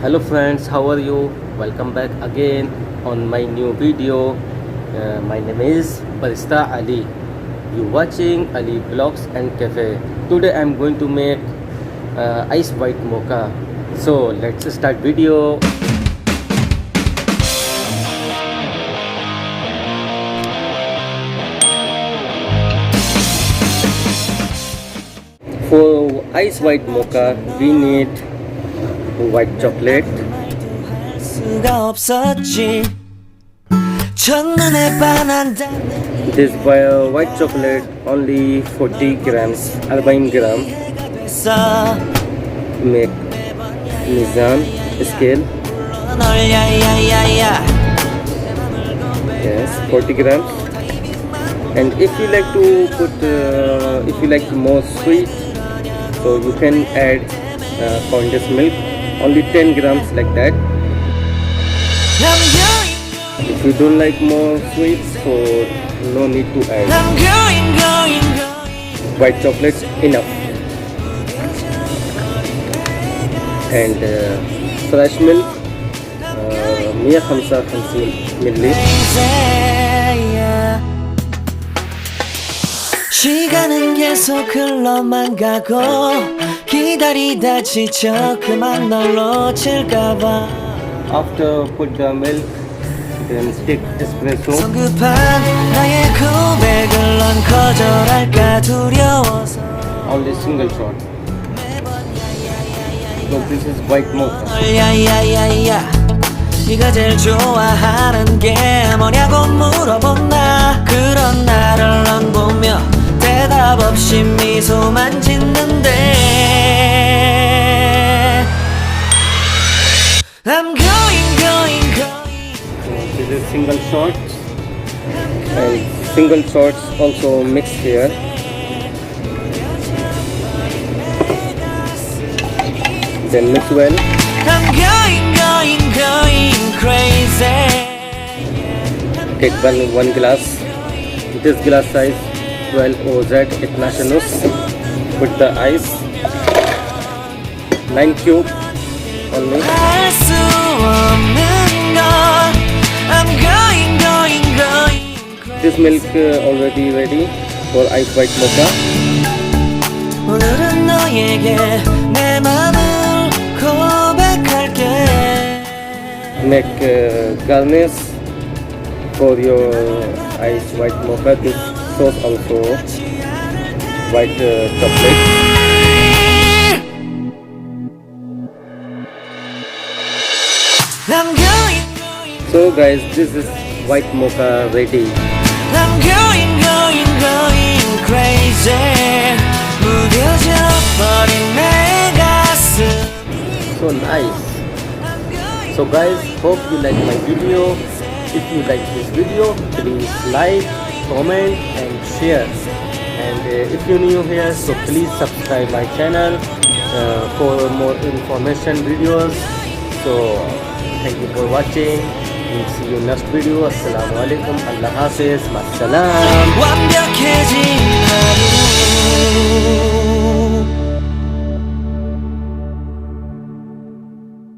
Hello friends, how are you? Welcome back again on my new video. My name is Barista Ali. You watching Ali Vlogs and Cafe. Today I'm going to make ice white mocha. So let's start video. For ice white mocha, we need white chocolate. This white chocolate only 40 grams, 40 gram. Make mizan scale. Yes, 40 grams. And if you like to put, if you like more sweet, so you can add condensed milk, only 10 grams like that. If you don't like more sweet, so no need to add. White chocolate enough. And fresh milk 155 ml. 시간은 계속 흘러만 가고 기다리다 지쳐 그만 널 놓칠까봐. After put the milk, then take espresso. 성급한 나의 고백을 넌 거절할까 두려워서. Only single shot. So this is white mocha. 야야야야 네가 제일 좋아하는 게 뭐냐고 물어본다. 그런 나를 넌 보며 대답 없이 미소만 짓는데 I'm going This is single shots, and single shots also mixed here. Then mix well. I'm going crazy. Take one glass. This glass size 12 OZ itna shanus. Put the ice 9 cube only. 알 수 없는 걸 I'm going This milk already ready for ice white mocha. 오늘은 너에게 내 맘을 고백할게. Make garnish for your ice white mocha. This sauce also white chocolate. I'm going So guys, this is white mocha ready. I'm going crazy. 무뎌져 버린 내 가슴. So nice. So guys, hope you like my video. If you like this video, please like, comment and share. And if you're new here, so please subscribe my channel for more information videos. So thank you for watching. We'll see you next video. Assalamu alaikum. Allah Hafiz. Ma'assalam. 완벽해진 하루